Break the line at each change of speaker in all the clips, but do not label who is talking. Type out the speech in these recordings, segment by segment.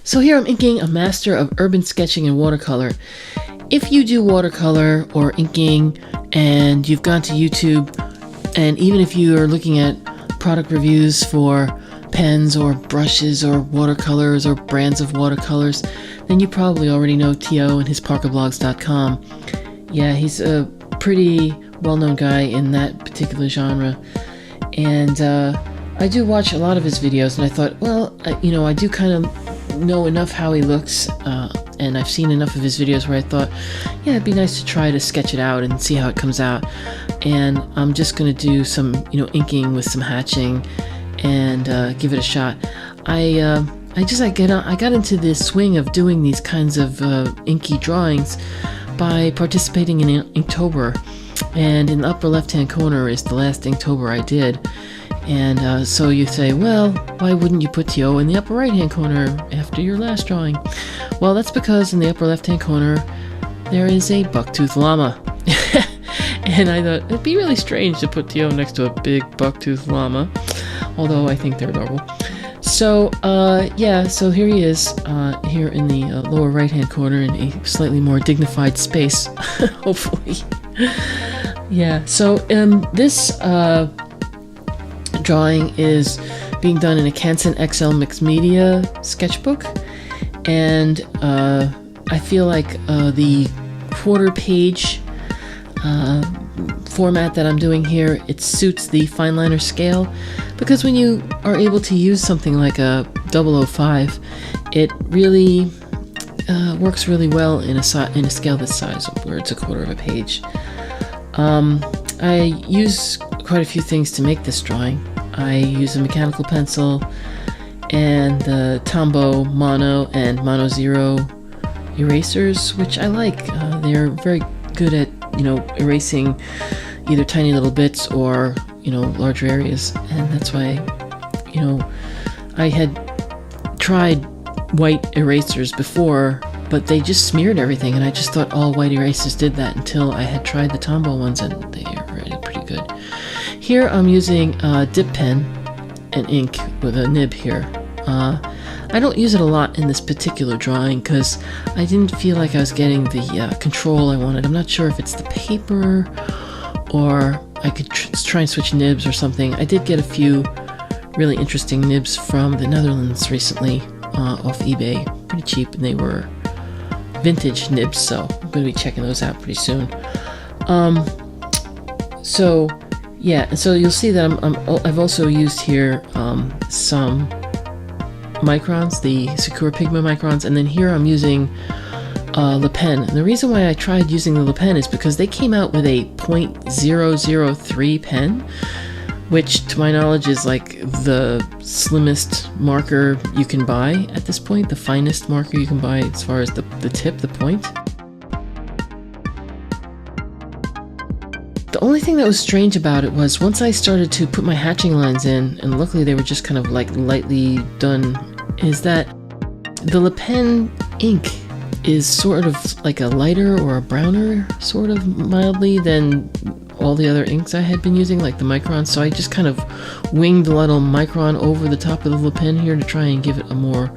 So here I'm inking a Master of Urban Sketching in Watercolor. If you do watercolor or inking and you've gone to YouTube, and even if you are looking at product reviews for pens or brushes or watercolors or brands of watercolors, then you probably already know Teoh and his parkerblogs.com. Yeah, he's a pretty well-known guy in that particular genre. And I do watch a lot of his videos, and I thought, well, I do kind of know enough how he looks, and I've seen enough of his videos where I thought, yeah, it'd be nice to try to sketch it out and see how it comes out. And I'm just going to do some, inking with some hatching and give it a shot. I got into this swing of doing these kinds of inky drawings by participating in Inktober, and in the upper left-hand corner is the last Inktober I did. And so you say, well, why wouldn't you put Teoh in the upper right-hand corner after your last drawing? Well, that's because in the upper left-hand corner there is a bucktooth llama. And I thought it'd be really strange to put Teoh next to a big bucktooth llama, although I think they're adorable. So so here he is, here in the lower right-hand corner in a slightly more dignified space, hopefully. Yeah, so this drawing is being done in a Canson XL mixed media sketchbook, and I feel like the quarter page format that I'm doing here, it suits the fine liner scale, because when you are able to use something like a 005, it really works really well in a scale this size, where it's a quarter of a page. I use quite a few things to make this drawing. I use a mechanical pencil and the Tombow Mono and Mono Zero erasers, which I like. They're very good at, erasing either tiny little bits or, larger areas. And that's why, I had tried white erasers before, but they just smeared everything, and I just thought all white erasers did that until I had tried the Tombow ones, and they are really pretty good. Here I'm using a dip pen and ink with a nib here. I don't use it a lot in this particular drawing because I didn't feel like I was getting the control I wanted. I'm not sure if it's the paper or I could try and switch nibs or something. I did get a few really interesting nibs from the Netherlands recently off eBay, pretty cheap, and they were vintage nibs, so I'm going to be checking those out pretty soon. So you'll see that I've also used here some microns, the Sakura Pigma microns, and then here I'm using Le Pen. And the reason why I tried using the Le Pen is because they came out with a .003 pen, which to my knowledge is like the slimmest marker you can buy at this point, the finest marker you can buy as far as the tip, the point. The only thing that was strange about it was once I started to put my hatching lines in, and luckily they were just kind of like lightly done, is that the Le Pen ink is sort of like a lighter or a browner sort of mildly than all the other inks I had been using, like the microns. So I just kind of winged the little micron over the top of the Le Pen here to try and give it a more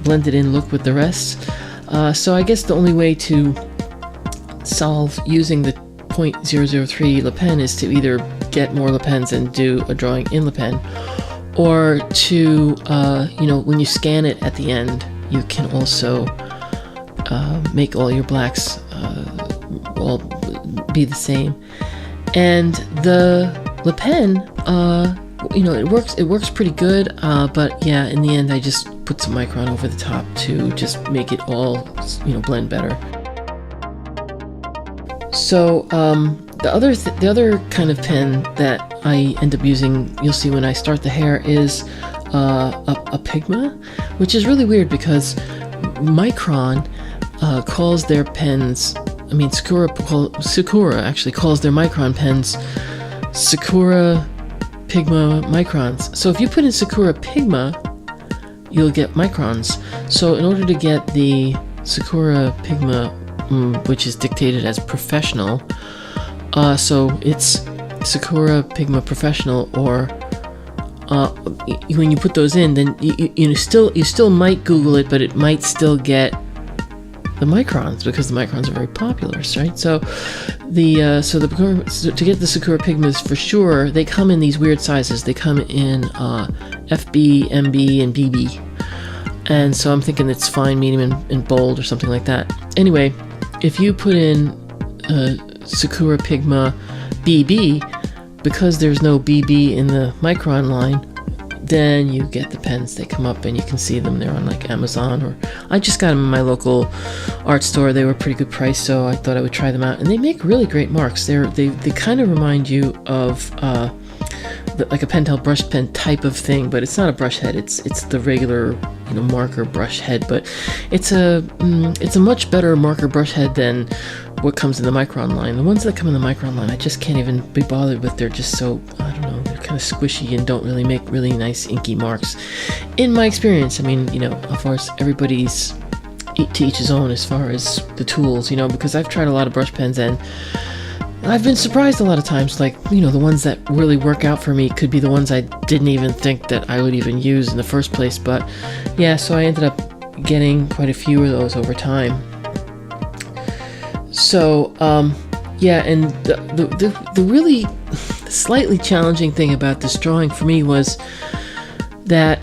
blended in look with the rest. So I guess the only way to solve using the .003 Le Pen is to either get more Le Pens and do a drawing in Le Pen, or to, when you scan it at the end, you can also make all your blacks all be the same. And the Le Pen, it works pretty good, but yeah, in the end I just put some micron over the top to just make it all, blend better. So the other kind of pen that I end up using, you'll see when I start the hair, is a Pigma, which is really weird because Micron calls their pens, Sakura actually calls their Micron pens Sakura Pigma microns. So if you put in Sakura Pigma, you'll get microns. So in order to get the Sakura Pigma, which is dictated as professional, so it's Sakura Pigma Professional or when you put those in, then you still might Google it, but it might still get the microns, because the microns are very popular, right? So to get the Sakura Pigmas, for sure, they come in these weird sizes. They come in FB, MB, and BB. And so I'm thinking it's fine, medium, and bold, or something like that. Anyway, if you put in Sakura Pigma BB, because there's no BB in the micron line, then you get the pens. They come up and you can see them. They're on like Amazon, or I just got them in my local art store. They were pretty good price, so I thought I would try them out. And they make really great marks. They kind of remind you of like a Pentel brush pen type of thing, but it's not a brush head. It's the regular marker brush head, but it's a much better marker brush head than what comes in the micron line. The ones that come in the micron line, I just can't even be bothered with. They're just so, I don't know, they're kind of squishy and don't really make really nice inky marks, in my experience. I mean, of course, everybody's to each his own as far as the tools, because I've tried a lot of brush pens and I've been surprised a lot of times. Like, the ones that really work out for me could be the ones I didn't even think that I would even use in the first place. But yeah, so I ended up getting quite a few of those over time. So yeah, and the really slightly challenging thing about this drawing for me was that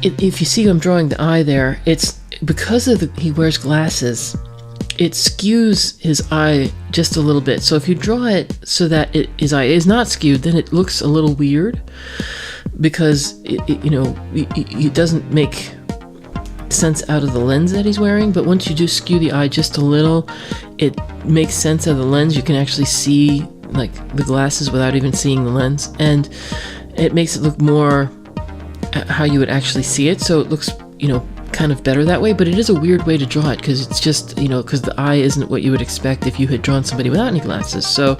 if you see I'm drawing the eye there, it's because he wears glasses, it skews his eye just a little bit. So if you draw it so that his eye is not skewed, then it looks a little weird, because it doesn't make sense out of the lens that he's wearing. But once you do skew the eye just a little, it makes sense out of the lens. You can actually see like the glasses without even seeing the lens, and it makes it look more how you would actually see it. So it looks kind of better that way. But it is a weird way to draw it, because it's just because the eye isn't what you would expect if you had drawn somebody without any glasses. So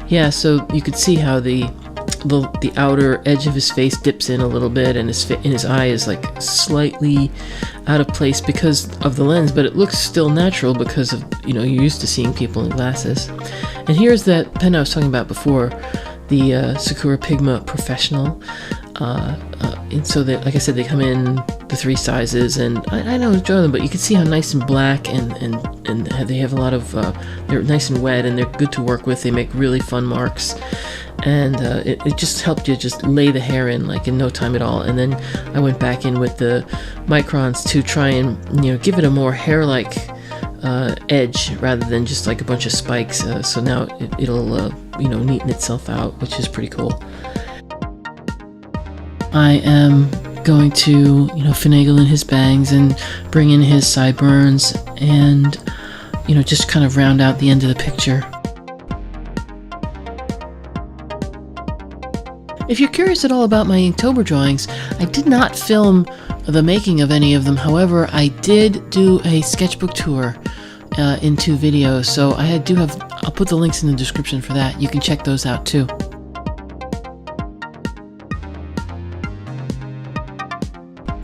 yeah, so you could see how the outer edge of his face dips in a little bit, and his eye is like slightly out of place because of the lens, but it looks still natural because of you're used to seeing people in glasses. And here's that pen I was talking about before, the Sakura Pigma Professional. And so that, like I said, they come in the 3 sizes, and I don't draw them, but you can see how nice and black and they have a lot of they're nice and wet, and they're good to work with. They make really fun marks, and it just helped you just lay the hair in like in no time at all. And then I went back in with the microns to try and give it a more hair-like edge rather than just like a bunch of spikes. So now it'll neaten itself out, which is pretty cool. I am going to finagle in his bangs and bring in his sideburns, and just kind of round out the end of the picture. If you're curious at all about my Inktober drawings, I did not film the making of any of them. However, I did do a sketchbook tour in 2 videos, so I'll put the links in the description for that. You can check those out too.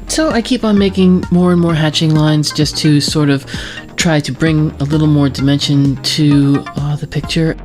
So I keep on making more and more hatching lines just to sort of try to bring a little more dimension to the picture.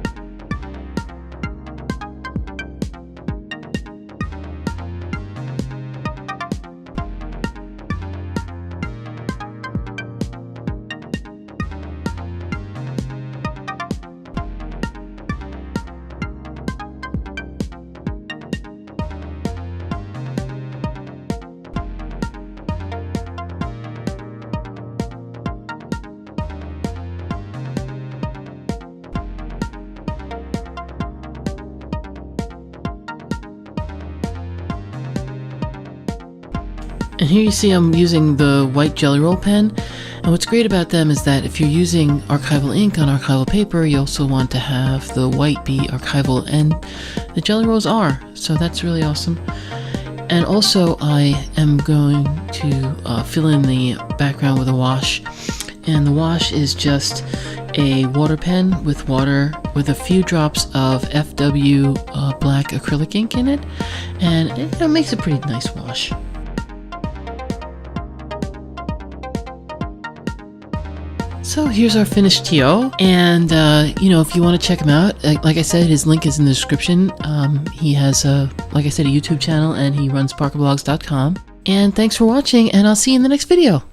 And here you see I'm using the white Jelly Roll pen, and what's great about them is that if you're using archival ink on archival paper, you also want to have the white be archival, and the Jelly Rolls are, so that's really awesome. And also I am going to fill in the background with a wash, and the wash is just a water pen with water with a few drops of FW black acrylic ink in it, and it makes a pretty nice wash. So here's our finished Teoh, and you know, if you want to check him out, like I said, his link is in the description. He has like I said, a YouTube channel, and he runs parkerblogs.com. And thanks for watching, and I'll see you in the next video.